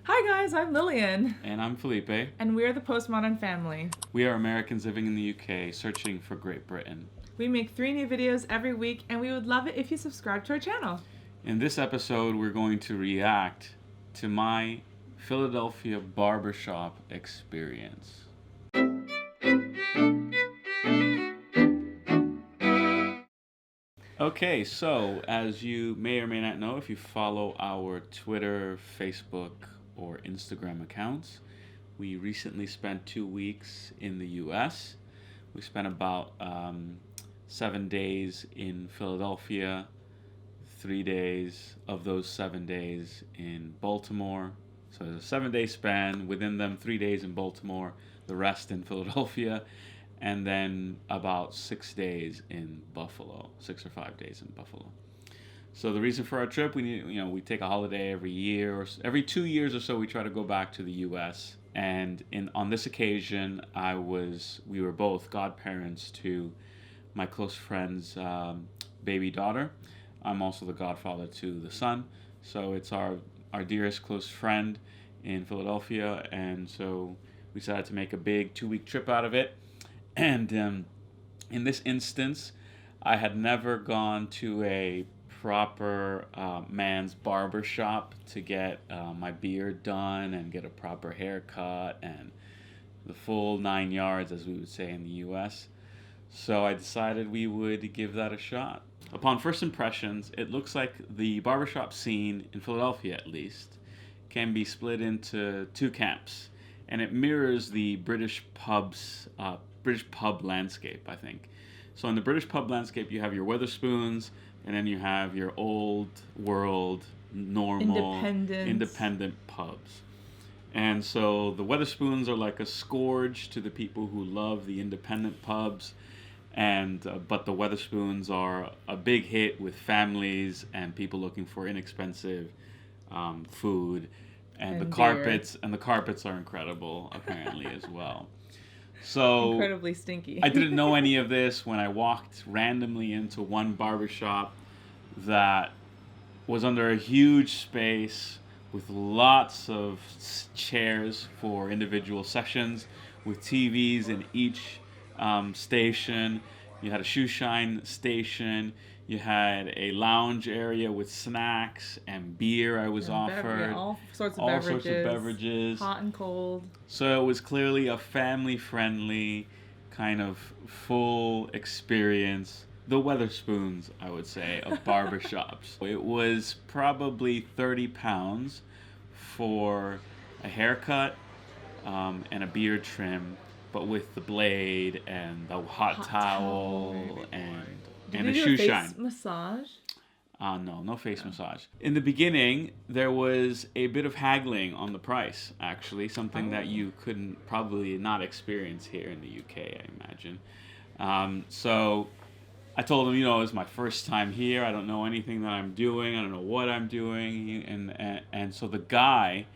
Hi guys, I'm Lillian. And I'm Felipe. And we're the Postmodern family. We are Americans living in the UK, searching for Great Britain. We make 3 new videos every week, and we would love it if you subscribe to our channel. In this episode, we're going to react to my Philadelphia barbershop experience. Okay, so as you may or may not know, if you follow our Twitter, Facebook, or Instagram accounts, we recently spent 2 weeks in the US. We spent about 7 days in Philadelphia, 3 days of those 7 days in Baltimore. So it's a 7-day span, within them 3 days in Baltimore, the rest in Philadelphia, and then about 6 days in Buffalo, 6 or 5 days in Buffalo. So the reason for our trip, we take a holiday every year, or every 2 years or so we try to go back to the U.S. And on this occasion, we were both godparents to my close friend's baby daughter. I'm also the godfather to the son. So it's our dearest close friend in Philadelphia, and so we decided to make a big 2-week trip out of it. And in this instance, I had never gone to a proper man's barber shop to get my beard done and get a proper haircut and the full 9 yards, as we would say in the U.S. So I decided we would give that a shot. Upon first impressions, it looks like the barbershop scene, in Philadelphia at least, can be split into 2 camps. And it mirrors the British pub landscape, I think. So in the British pub landscape, you have your Weatherspoons, and then you have your old world, normal, independent pubs. And so the Weatherspoons are like a scourge to the people who love the independent pubs, but the Weatherspoons are a big hit with families and people looking for inexpensive food. And the carpets are incredible apparently as well. So incredibly stinky. I didn't know any of this when I walked randomly into one barbershop that was under a huge space with lots of chairs for individual sessions, with TVs in each station. You had a shoe shine station. You had a lounge area with snacks and beer I was offered. All sorts of beverages. Hot and cold. So it was clearly a family-friendly kind of full experience. The Weatherspoons, I would say, of barbershops. It was probably £30 for a haircut and a beard trim, but with the blade and the hot towel and a shoe shine. Massage? No face massage. In the beginning, there was a bit of haggling on the price, actually, something that you couldn't probably not experience here in the UK, I imagine. So I told him, it was my first time here. I don't know anything that I'm doing. I don't know what I'm doing. And so the guy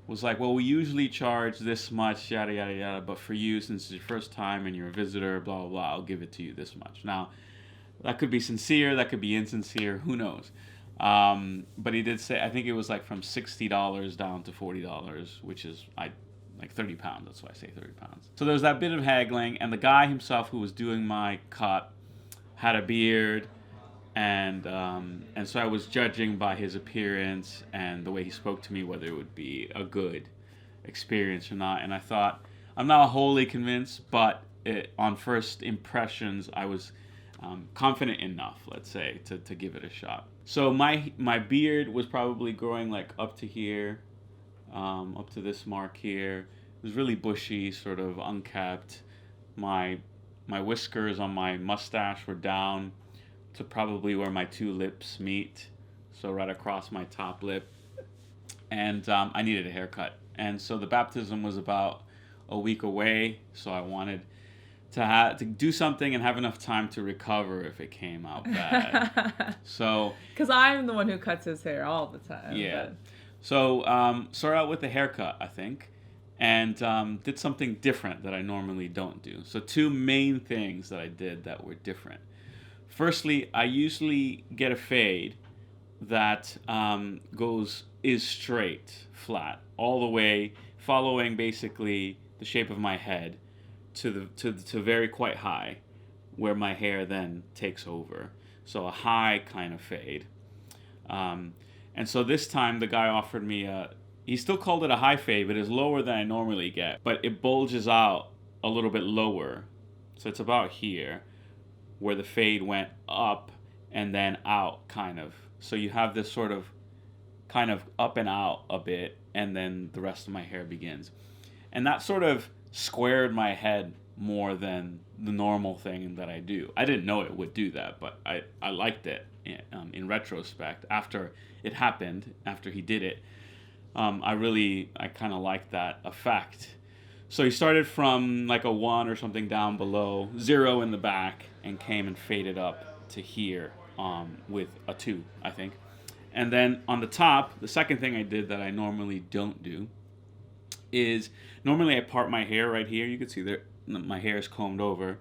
was like, well, we usually charge this much, yada, yada, yada, but for you, since it's your first time and you're a visitor, blah, blah, blah, I'll give it to you this much. Now, that could be sincere, that could be insincere, who knows? But he did say, I think it was like from $60 down to $40, which is like £30. That's why I say £30. So there was that bit of haggling, and the guy himself who was doing my cut had a beard, and so I was judging by his appearance and the way he spoke to me whether it would be a good experience or not. And I thought, I'm not wholly convinced, but on first impressions, I was confident enough, let's say, to give it a shot. So my beard was probably growing like up to here, up to this mark here. It was really bushy, sort of unkept. My whiskers on my mustache were down to probably where my 2 lips meet, so right across my top lip. And I needed a haircut. And so the baptism was about a week away, so I wanted to do something and have enough time to recover if it came out bad. So, because I'm the one who cuts his hair all the time. Yeah. But. So start out with a haircut, I think, and did something different that I normally don't do. So 2 main things that I did that were different. Firstly, I usually get a fade, that is straight, flat, all the way, following basically the shape of my head to very quite high, where my hair then takes over. So a high kind of fade. And so this time the guy offered me he still called it a high fade, but it's lower than I normally get. But it bulges out a little bit lower. So it's about here, where the fade went up and then out, kind of. So you have this sort of kind of up and out a bit, and then the rest of my hair begins. And that sort of squared my head more than the normal thing that I do. I didn't know it would do that, but I liked it in retrospect. After it happened, after he did it, I kind of liked that effect. So he started from like a 1 or something down below, 0 in the back, and came and faded up to here with a 2, I think. And then on the top, the second thing I did that I normally don't do is normally I part my hair right here. You can see there my hair is combed over.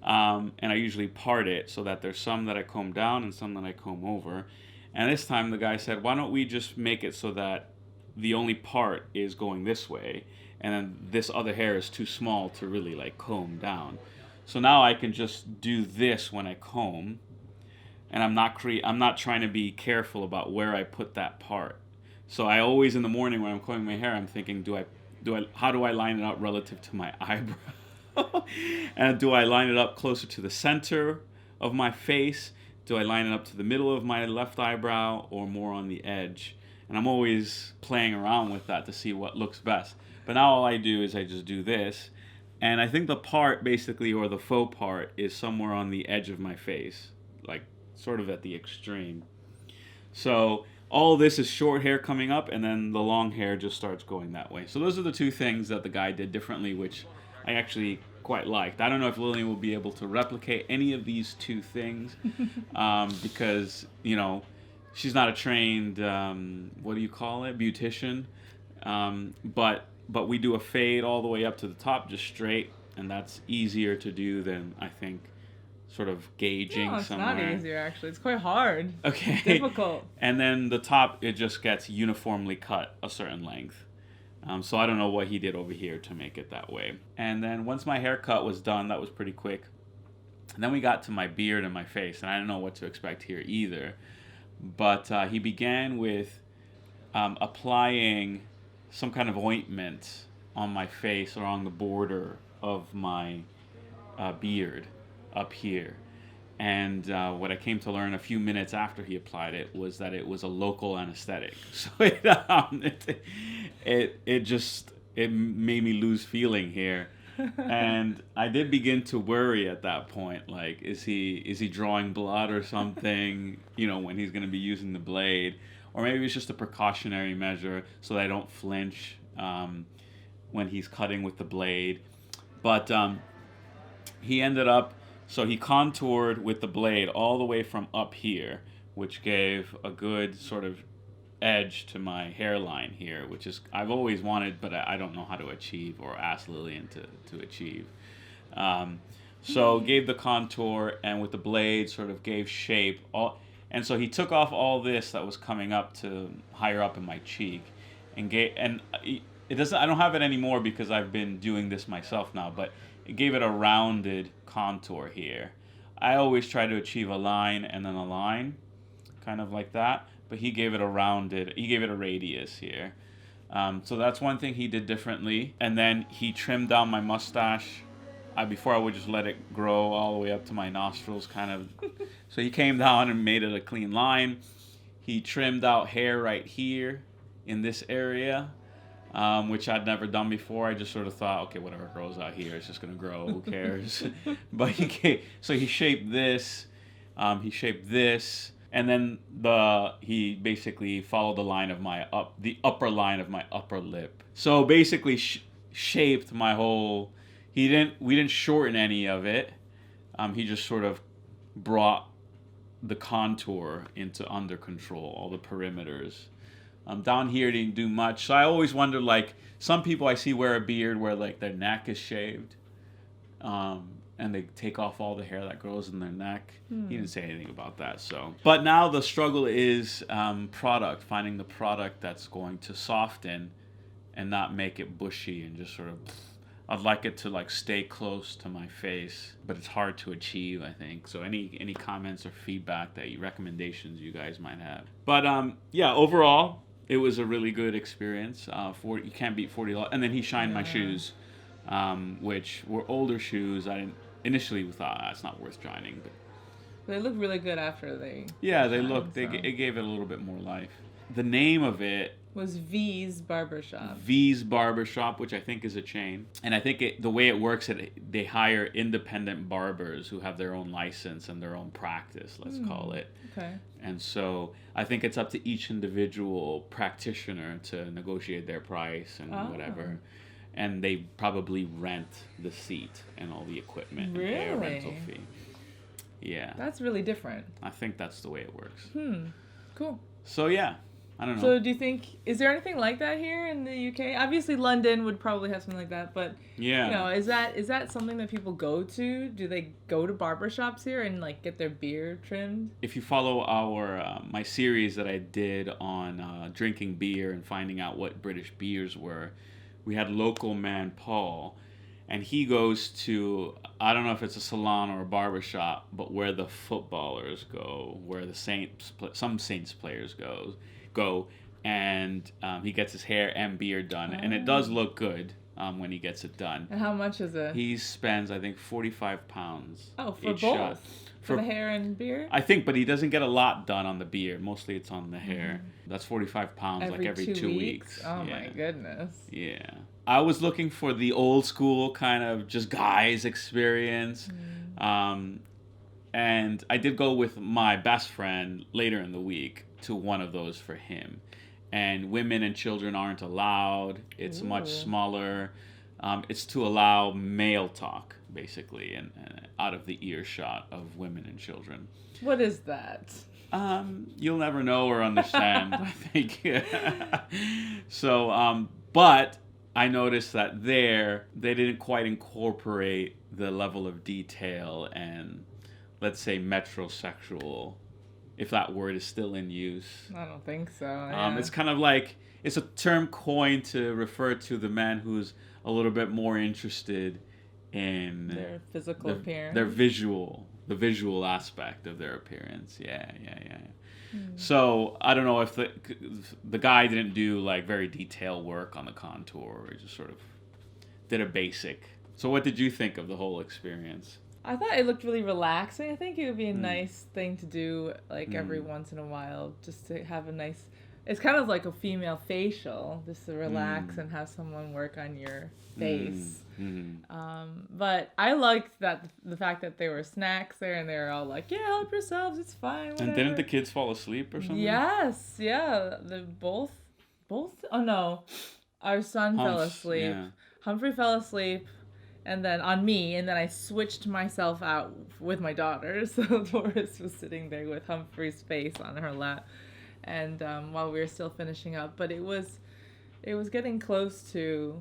And I usually part it so that there's some that I comb down and some that I comb over. And this time the guy said, why don't we just make it so that the only part is going this way, and then this other hair is too small to really like comb down. So now I can just do this when I comb, and I'm not trying to be careful about where I put that part. So I always in the morning when I'm combing my hair, I'm thinking, how do I line it up relative to my eyebrow? And do I line it up closer to the center of my face? Do I line it up to the middle of my left eyebrow, or more on the edge? And I'm always playing around with that to see what looks best. But now all I do is I just do this. And I think the part basically, or the faux part, is somewhere on the edge of my face, like sort of at the extreme. So all this is short hair coming up, and then the long hair just starts going that way. So those are the two things that the guy did differently, which I actually quite liked. I don't know if Lillian will be able to replicate any of these two things because, she's not a trained, what do you call it, beautician. But we do a fade all the way up to the top, just straight, and that's easier to do than, I think, sort of gauging somewhere. No, it's not easier, actually. It's quite hard. Okay. It's difficult. And then the top, it just gets uniformly cut a certain length. So I don't know what he did over here to make it that way. And then once my haircut was done, that was pretty quick. And then we got to my beard and my face, and I don't know what to expect here either. But he began with applying some kind of ointment on my face or on the border of my beard up here. And what I came to learn a few minutes after he applied it was that it was a local anesthetic. So it made me lose feeling here. And I did begin to worry at that point, like, is he drawing blood or something, when he's going to be using the blade? Or maybe it's just a precautionary measure so that I don't flinch when he's cutting with the blade. But he ended up, so he contoured with the blade all the way from up here, which gave a good sort of edge to my hairline here, which is I've always wanted, but I don't know how to achieve, or ask Lillian to achieve. So gave the contour, and with the blade sort of gave shape. And so he took off all this that was coming up to higher up in my cheek, and it doesn't. I don't have it anymore because I've been doing this myself now, but it gave it a rounded contour here. I always try to achieve a line and then a line, kind of like that. But he gave it a radius here. So that's one thing he did differently. And then he trimmed down my mustache. Before I would just let it grow all the way up to my nostrils, kind of. So he came down and made it a clean line. He trimmed out hair right here in this area, which I'd never done before. I just sort of thought, okay, whatever grows out here, it's just going to grow. Who cares? But he shaped this. He shaped this. And then he basically followed the upper line of my upper lip. So basically shaped my whole. We didn't shorten any of it. He just sort of brought the contour into under control, all the perimeters. Down here didn't do much. So I always wonder, like, some people I see wear a beard where like their neck is shaved, and and they take off all the hair that grows in their neck. He didn't say anything about that. So, but now the struggle is finding the product that's going to soften and not make it bushy and just sort of. I'd like it to like stay close to my face, but it's hard to achieve, I think. So any comments or feedback recommendations you guys might have. But yeah, overall it was a really good experience. You can't beat $40. And then he shined my shoes, which were older shoes. I initially thought it's not worth shining, but they look really good after they. Yeah, they looked. It gave it a little bit more life. The name of it was V's Barbershop. V's Barbershop, which I think is a chain. And I think the way it works, they hire independent barbers who have their own license and their own practice, let's call it. Okay. And so I think it's up to each individual practitioner to negotiate their price and whatever. And they probably rent the seat and all the equipment and pay a rental fee. Yeah. That's really different. I think that's the way it works. Cool. So yeah. I don't know. So do you think, is there anything like that here in the UK? Obviously London would probably have something like that, but yeah. Is that something that people go to? Do they go to barbershops here and like get their beard trimmed? If you follow my series that I did on drinking beer and finding out what British beers were, we had local man Paul, and he goes to, I don't know if it's a salon or a barbershop, but where the footballers go, where the some Saints players go, and he gets his hair and beard done, and it does look good when he gets it done. And how much is it? He spends, I think, £45. Oh, for both? Shot. For the hair and beard? I think, but he doesn't get a lot done on the beard. Mostly it's on the hair. That's £45 every 2 weeks. Oh my goodness. Yeah. I was looking for the old school kind of just guys experience. And I did go with my best friend later in the week to one of those for him. And women and children aren't allowed. It's much smaller. It's to allow male talk, basically, and out of the earshot of women and children. What is that? You'll never know or understand, I think. So, but I noticed that they didn't quite incorporate the level of detail and, let's say, metrosexual, if that word is still in use. I don't think so. Yeah. It's kind of like, it's a term coined to refer to the man who's a little bit more interested in their physical appearance, the visual aspect of their appearance. Yeah. So I don't know if the guy didn't do like very detailed work on the contour, or he just sort of did a basic. So what did you think of the whole experience? I thought it looked really relaxing. I think it would be a nice thing to do like every once in a while, just to have a nice. It's kind of like a female facial, just to relax and have someone work on your face. But I liked the fact that there were snacks there, and they were all like, "Yeah, help yourselves, it's fine." Whatever. And didn't the kids fall asleep or something? Yes, yeah. Both. Oh no, our son fell asleep. Yeah. Humphrey fell asleep. And then on me, and then I switched myself out with my daughter. So Doris was sitting there with Humphrey's face on her lap, and while we were still finishing up, but it was getting close to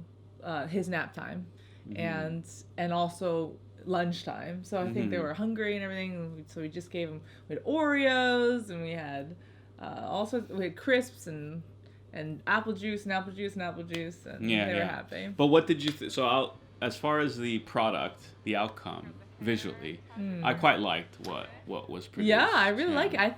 his nap time, and also lunchtime. So I think they were hungry and everything. So we just gave them, we had Oreos, and we had we had crisps and apple juice, and they were happy. But what did you as far as the product, the outcome, visually, I quite liked what was produced. Yeah, I really like it. I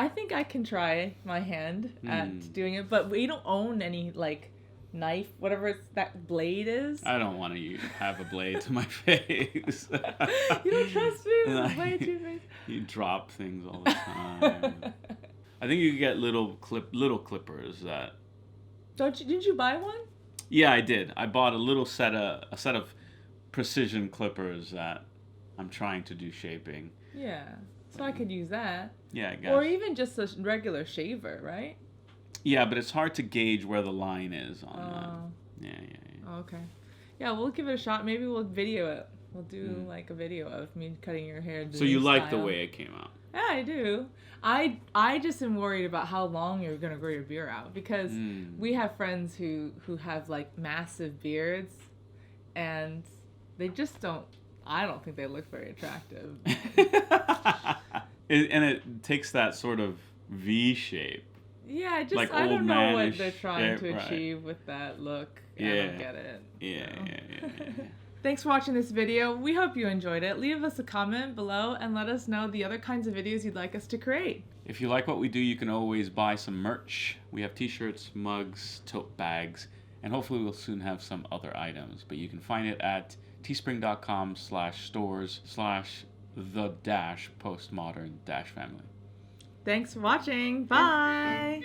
think I can try my hand at doing it, but we don't own any like knife, whatever that blade is. I don't want to have a blade to my face. You don't trust me with a blade to your face? You drop things all the time. I think you could get little clippers that. Didn't you buy one? Yeah, I did. I bought a set of precision clippers that I'm trying to do shaping. Yeah, so I could use that. Yeah, I guess. Or even just a regular shaver, right? Yeah, but it's hard to gauge where the line is on that. Yeah. Oh, okay. Yeah, we'll give it a shot. Maybe we'll video it. We'll do like a video of me cutting your hair. So you like the way it came out? Yeah, I do. I just am worried about how long you're gonna grow your beard out, because we have friends who have like massive beards, and they just don't. I don't think they look very attractive. And it takes that sort of V shape. Yeah, I Like I don't old know what manish they're trying to right. achieve with that look. Yeah. I don't get it. Yeah, so. yeah. Thanks for watching this video. We hope you enjoyed it. Leave us a comment below and let us know the other kinds of videos you'd like us to create. If you like what we do, you can always buy some merch. We have t-shirts, mugs, tote bags, and hopefully we'll soon have some other items. But you can find it at teespring.com/stores/the-postmodern-family. Thanks for watching. Bye!